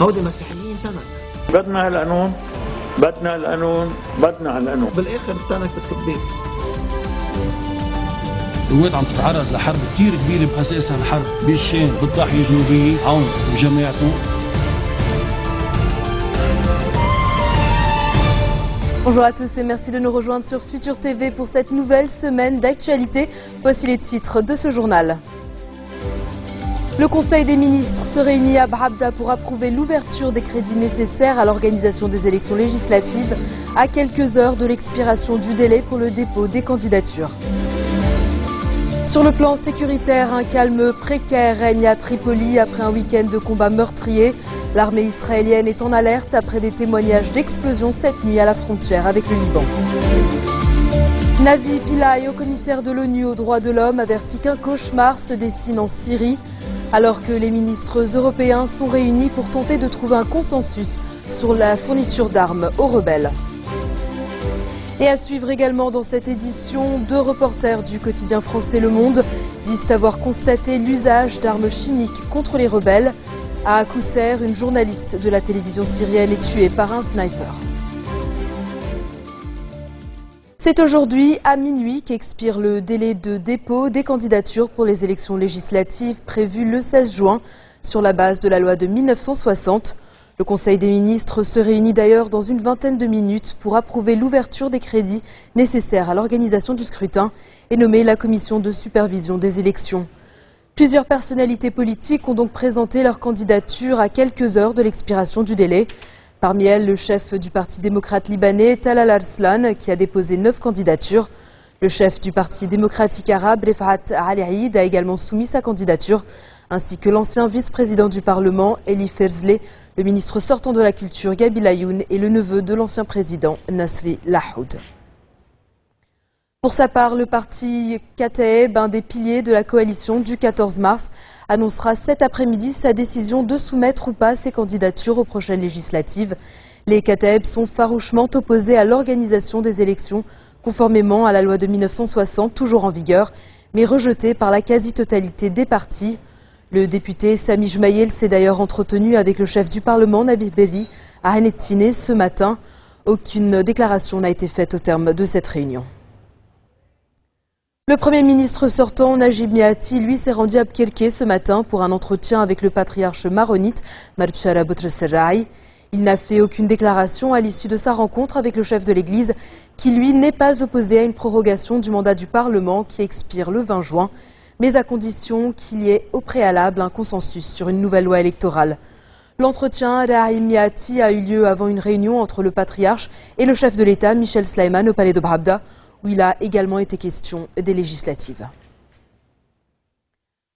هودي مسيحيين تنك. بدنا هالقانون، بدنا القانون، بدنا هالقانون. بالاخر تنك بتكبيك. الكويت عم تتعرض لحرب كثير كبيره باساسها الحرب بالشام بالضاحيه الجنوبيه، عون وجماعته. Bonjour à tous et merci de nous rejoindre sur Futur TV pour cette nouvelle semaine d'actualité. Voici les titres de ce journal. Le Conseil des ministres se réunit à Brabda pour approuver l'ouverture des crédits nécessaires à l'organisation des élections législatives à quelques heures de l'expiration du délai pour le dépôt des candidatures. Sur le plan sécuritaire, un calme précaire règne à Tripoli après un week-end de combats meurtriers. L'armée israélienne est en alerte après des témoignages d'explosions cette nuit à la frontière avec le Liban. Navi Pillay, haut commissaire de l'ONU aux droits de l'homme, avertit qu'un cauchemar se dessine en Syrie, alors que les ministres européens sont réunis pour tenter de trouver un consensus sur la fourniture d'armes aux rebelles. Et à suivre également dans cette édition, 2 reporters du quotidien français Le Monde disent avoir constaté l'usage d'armes chimiques contre les rebelles. À Kousser, une journaliste de la télévision syrienne est tuée par un sniper. C'est aujourd'hui à minuit qu'expire le délai de dépôt des candidatures pour les élections législatives prévues le 16 juin sur la base de la loi de 1960. Le Conseil des ministres se réunit d'ailleurs dans une vingtaine de minutes pour approuver l'ouverture des crédits nécessaires à l'organisation du scrutin et nommer la commission de supervision des élections. Plusieurs personnalités politiques ont donc présenté leur candidature à quelques heures de l'expiration du délai. Parmi elles, le chef du Parti démocrate libanais, Talal Arslan, qui a déposé 9 candidatures. Le chef du Parti démocratique arabe, Refat Ali Aïd, a également soumis sa candidature, ainsi que l'ancien vice-président du Parlement, Eli Ferzleh, le ministre sortant de la Culture, Gabi Layoun, et le neveu de l'ancien président, Nasri Lahoud. Pour sa part, le parti Kataeb, un des piliers de la coalition du 14 mars, annoncera cet après-midi sa décision de soumettre ou pas ses candidatures aux prochaines législatives. Les Kataeb sont farouchement opposés à l'organisation des élections, conformément à la loi de 1960, toujours en vigueur, mais rejetée par la quasi-totalité des partis. Le député Sami Jmaïel s'est d'ailleurs entretenu avec le chef du Parlement, Nabih Berri, à Hanettine ce matin. Aucune déclaration n'a été faite au terme de cette réunion. Le Premier ministre sortant, Najib Mikati, lui, s'est rendu à Abqirke ce matin pour un entretien avec le patriarche maronite, Marchara Boutreserraï. Il n'a fait aucune déclaration à l'issue de sa rencontre avec le chef de l'Église, qui, lui, n'est pas opposé à une prorogation du mandat du Parlement qui expire le 20 juin, mais à condition qu'il y ait au préalable un consensus sur une nouvelle loi électorale. L'entretien Rahim Mikati a eu lieu avant une réunion entre le patriarche et le chef de l'État, Michel Sleiman, au palais de Brabda, où il a également été question des législatives.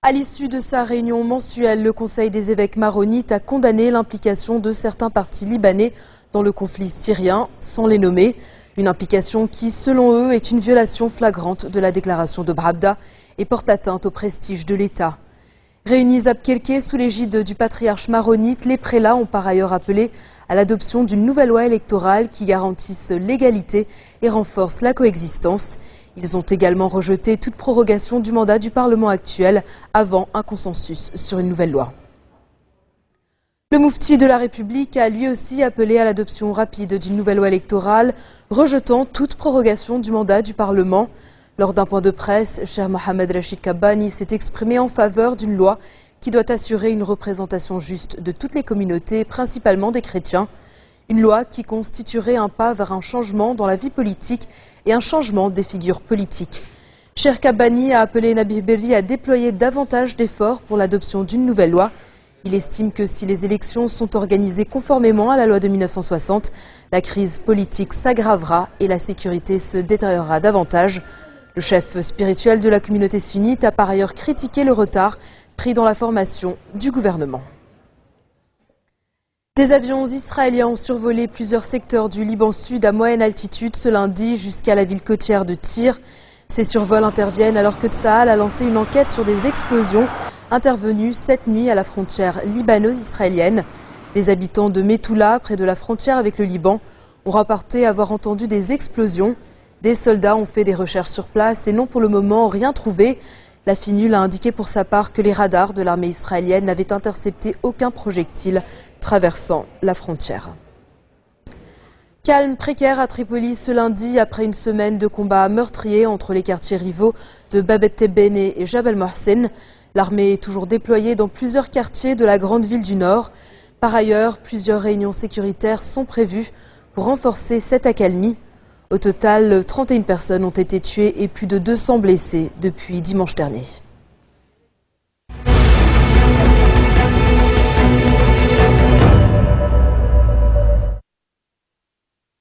À l'issue de sa réunion mensuelle, le Conseil des évêques maronites a condamné l'implication de certains partis libanais dans le conflit syrien, sans les nommer. Une implication qui, selon eux, est une violation flagrante de la déclaration de Brabda et porte atteinte au prestige de l'État. Réunis à Abqirke sous l'égide du patriarche maronite, les prélats ont par ailleurs appelé à l'adoption d'une nouvelle loi électorale qui garantisse l'égalité et renforce la coexistence. Ils ont également rejeté toute prorogation du mandat du Parlement actuel avant un consensus sur une nouvelle loi. Le moufti de la République a lui aussi appelé à l'adoption rapide d'une nouvelle loi électorale, rejetant toute prorogation du mandat du Parlement. Lors d'un point de presse, Cheikh Mohamed Rachid Kabbani s'est exprimé en faveur d'une loi qui doit assurer une représentation juste de toutes les communautés, principalement des chrétiens. Une loi qui constituerait un pas vers un changement dans la vie politique et un changement des figures politiques. Cheikh Kabbani a appelé Nabih Berri à déployer davantage d'efforts pour l'adoption d'une nouvelle loi. Il estime que si les élections sont organisées conformément à la loi de 1960, la crise politique s'aggravera et la sécurité se détériorera davantage. Le chef spirituel de la communauté sunnite a par ailleurs critiqué le retard pris dans la formation du gouvernement. Des avions israéliens ont survolé plusieurs secteurs du Liban Sud à moyenne altitude ce lundi jusqu'à la ville côtière de Tyr. Ces survols interviennent alors que Tsahal a lancé une enquête sur des explosions intervenues cette nuit à la frontière libano-israélienne. Des habitants de Methoula, près de la frontière avec le Liban, ont rapporté avoir entendu des explosions. Des soldats ont fait des recherches sur place et n'ont pour le moment rien trouvé. La FINUL a indiqué pour sa part que les radars de l'armée israélienne n'avaient intercepté aucun projectile traversant la frontière. Calme précaire à Tripoli ce lundi après une semaine de combats meurtriers entre les quartiers rivaux de Bab el-Tebene et Jabal Mohsen. L'armée est toujours déployée dans plusieurs quartiers de la grande ville du Nord. Par ailleurs, plusieurs réunions sécuritaires sont prévues pour renforcer cette accalmie. Au total, 31 personnes ont été tuées et plus de 200 blessés depuis dimanche dernier.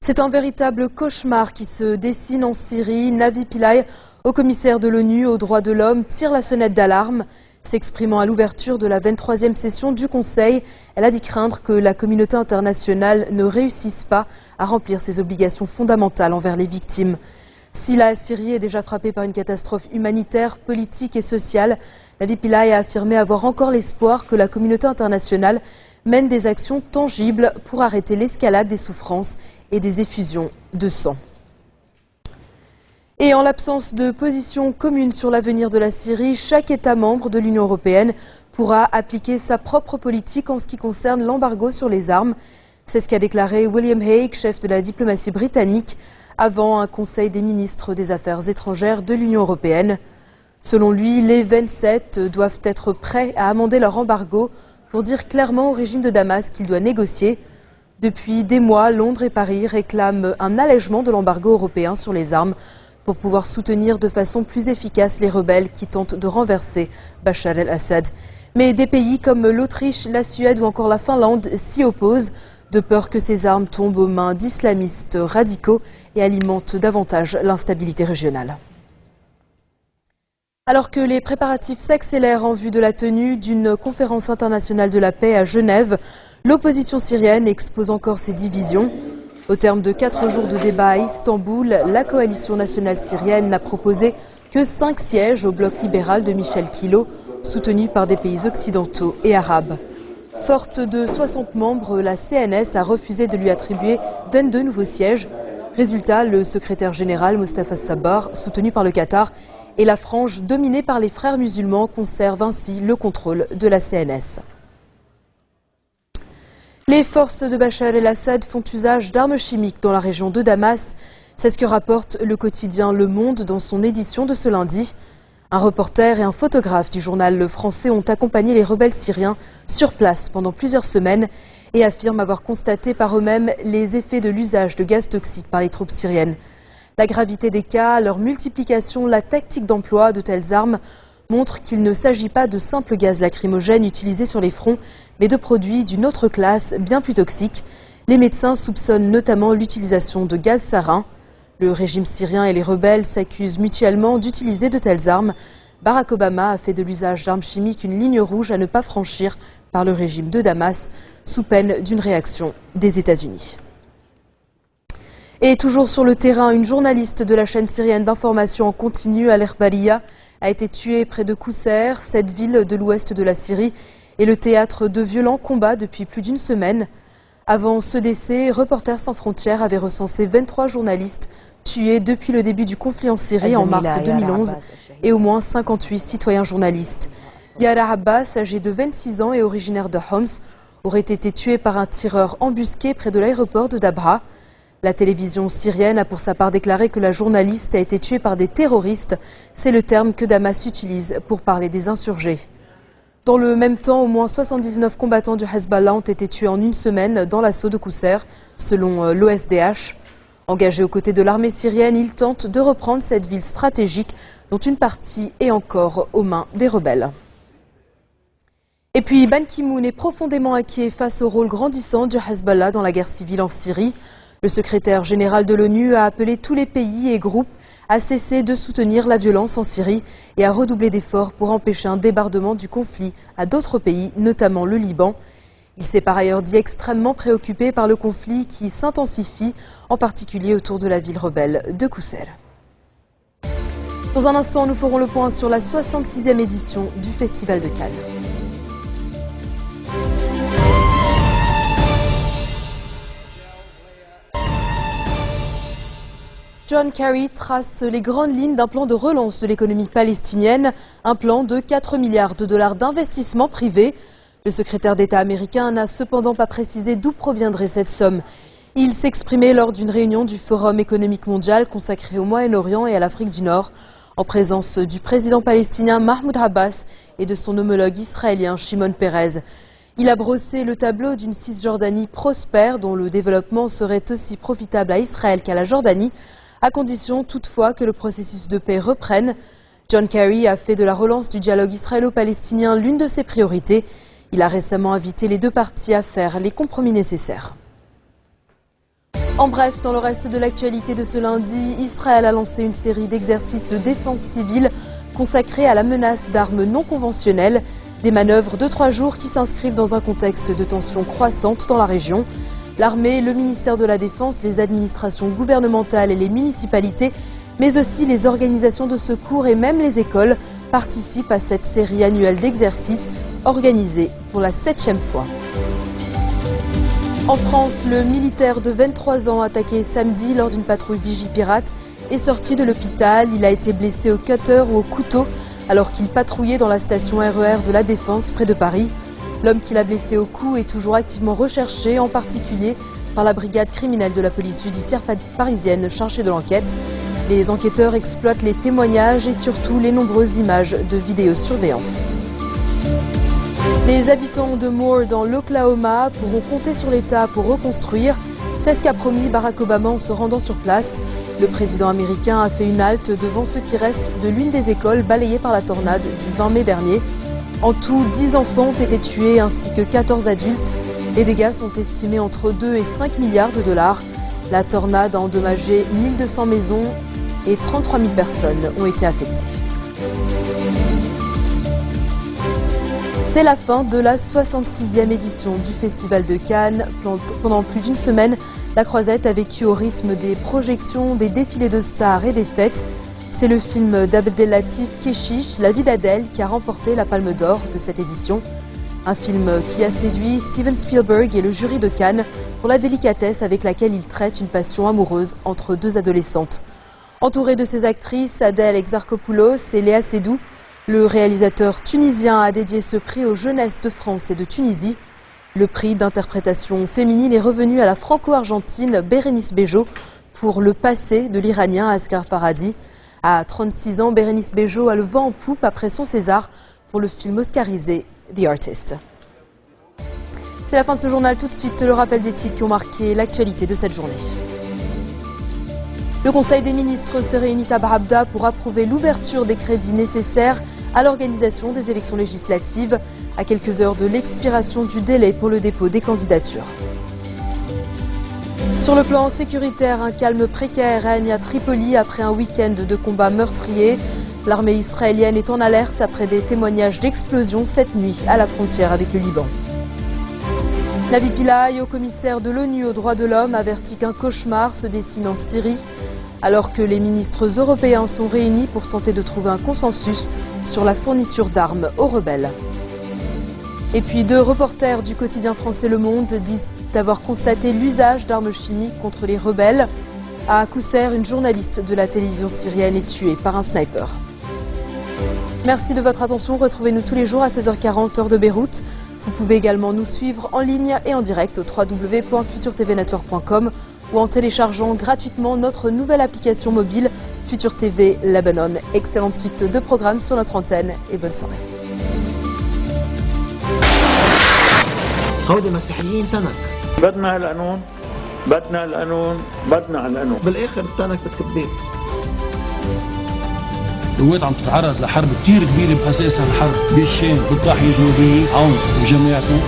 C'est un véritable cauchemar qui se dessine en Syrie. Navi Pillay, haut commissaire de l'ONU aux droits de l'homme, tire la sonnette d'alarme. S'exprimant à l'ouverture de la 23e session du Conseil, elle a dit craindre que la communauté internationale ne réussisse pas à remplir ses obligations fondamentales envers les victimes. Si la Syrie est déjà frappée par une catastrophe humanitaire, politique et sociale, Navi Pillay a affirmé avoir encore l'espoir que la communauté internationale mène des actions tangibles pour arrêter l'escalade des souffrances et des effusions de sang. Et en l'absence de position commune sur l'avenir de la Syrie, chaque État membre de l'Union européenne pourra appliquer sa propre politique en ce qui concerne l'embargo sur les armes. C'est ce qu'a déclaré William Hague, chef de la diplomatie britannique, avant un conseil des ministres des Affaires étrangères de l'Union européenne. Selon lui, les 27 doivent être prêts à amender leur embargo pour dire clairement au régime de Damas qu'il doit négocier. Depuis des mois, Londres et Paris réclament un allègement de l'embargo européen sur les armes pour pouvoir soutenir de façon plus efficace les rebelles qui tentent de renverser Bachar el-Assad. Mais des pays comme l'Autriche, la Suède ou encore la Finlande s'y opposent, de peur que ces armes tombent aux mains d'islamistes radicaux et alimentent davantage l'instabilité régionale. Alors que les préparatifs s'accélèrent en vue de la tenue d'une conférence internationale de la paix à Genève, l'opposition syrienne expose encore ses divisions. Au terme de 4 jours de débat à Istanbul, la coalition nationale syrienne n'a proposé que 5 sièges au bloc libéral de Michel Kilo, soutenu par des pays occidentaux et arabes. Forte de 60 membres, la CNS a refusé de lui attribuer 22 nouveaux sièges. Résultat, le secrétaire général Mostafa Sabbar, soutenu par le Qatar, et la frange dominée par les frères musulmans conservent ainsi le contrôle de la CNS. Les forces de Bachar el-Assad font usage d'armes chimiques dans la région de Damas. C'est ce que rapporte le quotidien Le Monde dans son édition de ce lundi. Un reporter et un photographe du journal Le Français ont accompagné les rebelles syriens sur place pendant plusieurs semaines et affirment avoir constaté par eux-mêmes les effets de l'usage de gaz toxiques par les troupes syriennes. La gravité des cas, leur multiplication, la tactique d'emploi de telles armes montrent qu'il ne s'agit pas de simples gaz lacrymogènes utilisés sur les fronts, mais de produits d'une autre classe, bien plus toxiques. Les médecins soupçonnent notamment l'utilisation de gaz sarin. Le régime syrien et les rebelles s'accusent mutuellement d'utiliser de telles armes. Barack Obama a fait de l'usage d'armes chimiques une ligne rouge à ne pas franchir par le régime de Damas, sous peine d'une réaction des États-Unis. Et toujours sur le terrain, une journaliste de la chaîne syrienne d'information en continu, Al-Ikhbariyya, a été tuée près de Qousseir. Cette ville de l'ouest de la Syrie est le théâtre de violents combats depuis plus d'une semaine. Avant ce décès, Reporters sans frontières avait recensé 23 journalistes tués depuis le début du conflit en Syrie en mars 2011 et au moins 58 citoyens journalistes. Yara Abbas, âgé de 26 ans et originaire de Homs, aurait été tué par un tireur embusqué près de l'aéroport de Dabra. La télévision syrienne a pour sa part déclaré que la journaliste a été tuée par des terroristes. C'est le terme que Damas utilise pour parler des insurgés. Dans le même temps, au moins 79 combattants du Hezbollah ont été tués en une semaine dans l'assaut de Qousseir, selon l'OSDH. Engagé aux côtés de l'armée syrienne, il tente de reprendre cette ville stratégique dont une partie est encore aux mains des rebelles. Et puis Ban Ki-moon est profondément inquiet face au rôle grandissant du Hezbollah dans la guerre civile en Syrie. Le secrétaire général de l'ONU a appelé tous les pays et groupes à cesser de soutenir la violence en Syrie et à redoubler d'efforts pour empêcher un débordement du conflit à d'autres pays, notamment le Liban. Il s'est par ailleurs dit extrêmement préoccupé par le conflit qui s'intensifie, en particulier autour de la ville rebelle de Qousseir. Dans un instant, nous ferons le point sur la 66e édition du Festival de Cannes. John Kerry trace les grandes lignes d'un plan de relance de l'économie palestinienne, un plan de 4 milliards de dollars d'investissement privé. Le secrétaire d'État américain n'a cependant pas précisé d'où proviendrait cette somme. Il s'exprimait lors d'une réunion du Forum économique mondial consacré au Moyen-Orient et à l'Afrique du Nord, en présence du président palestinien Mahmoud Abbas et de son homologue israélien Shimon Peres. Il a brossé le tableau d'une Cisjordanie prospère dont le développement serait aussi profitable à Israël qu'à la Jordanie, à condition toutefois que le processus de paix reprenne. John Kerry a fait de la relance du dialogue israélo-palestinien l'une de ses priorités. Il a récemment invité les deux parties à faire les compromis nécessaires. En bref, dans le reste de l'actualité de ce lundi, Israël a lancé une série d'exercices de défense civile consacrés à la menace d'armes non conventionnelles. Des manœuvres de 3 jours qui s'inscrivent dans un contexte de tensions croissantes dans la région. L'armée, le ministère de la Défense, les administrations gouvernementales et les municipalités, mais aussi les organisations de secours et même les écoles participent à cette série annuelle d'exercices organisée pour la 7e fois. En France, le militaire de 23 ans attaqué samedi lors d'une patrouille Vigipirate est sorti de l'hôpital. Il a été blessé au cutter ou au couteau alors qu'il patrouillait dans la station RER de la Défense près de Paris. L'homme qui l'a blessé au cou est toujours activement recherché, en particulier par la brigade criminelle de la police judiciaire parisienne chargée de l'enquête. Les enquêteurs exploitent les témoignages et surtout les nombreuses images de vidéosurveillance. Les habitants de Moore dans l'Oklahoma pourront compter sur l'État pour reconstruire. C'est ce qu'a promis Barack Obama en se rendant sur place. Le président américain a fait une halte devant ce qui reste de l'une des écoles balayées par la tornade du 20 mai dernier. En tout, 10 enfants ont été tués ainsi que 14 adultes. Les dégâts sont estimés entre 2 et 5 milliards de dollars. La tornade a endommagé 1200 maisons et 33 000 personnes ont été affectées. C'est la fin de la 66e édition du Festival de Cannes. Pendant plus d'une semaine, la Croisette a vécu au rythme des projections, des défilés de stars et des fêtes. C'est le film d'Abdellatif Kechiche, La vie d'Adèle, qui a remporté la Palme d'Or de cette édition. Un film qui a séduit Steven Spielberg et le jury de Cannes pour la délicatesse avec laquelle il traite une passion amoureuse entre deux adolescentes. Entouré de ses actrices, Adèle Exarchopoulos et Léa Seydoux, le réalisateur tunisien a dédié ce prix aux jeunesses de France et de Tunisie. Le prix d'interprétation féminine est revenu à la franco-argentine Bérénice Bejo pour Le passé de l'Iranien Asghar Farhadi. À 36 ans, Bérénice Bejo a le vent en poupe après son César pour le film oscarisé The Artist. C'est la fin de ce journal. Tout de suite, le rappel des titres qui ont marqué l'actualité de cette journée. Le Conseil des ministres se réunit à Barabda pour approuver l'ouverture des crédits nécessaires à l'organisation des élections législatives, à quelques heures de l'expiration du délai pour le dépôt des candidatures. Sur le plan sécuritaire, un calme précaire règne à Tripoli après un week-end de combats meurtriers. L'armée israélienne est en alerte après des témoignages d'explosions cette nuit à la frontière avec le Liban. Navi Pillay, haut commissaire de l'ONU aux droits de l'homme, avertit qu'un cauchemar se dessine en Syrie, alors que les ministres européens sont réunis pour tenter de trouver un consensus sur la fourniture d'armes aux rebelles. Et puis 2 reporters du quotidien français Le Monde disent avoir constaté l'usage d'armes chimiques contre les rebelles. À Kousser, une journaliste de la télévision syrienne est tuée par un sniper. Merci de votre attention. Retrouvez-nous tous les jours à 16h40 heure de Beyrouth. Vous pouvez également nous suivre en ligne et en direct au www.futurtvnetwork.com ou en téléchargeant gratuitement notre nouvelle application mobile Futur TV Lebanon. Excellente suite de programmes sur notre antenne et bonne soirée. هودي مسيحيين تنك بدنا هالقانون، بدنا القانون، بدنا هالقانون. بالاخر التنك بتكبيك. الكويت عم تتعرض لحرب كتير كبيرة بأساسها الحرب بالشام بالضاحية الجنوبية عون وجماعته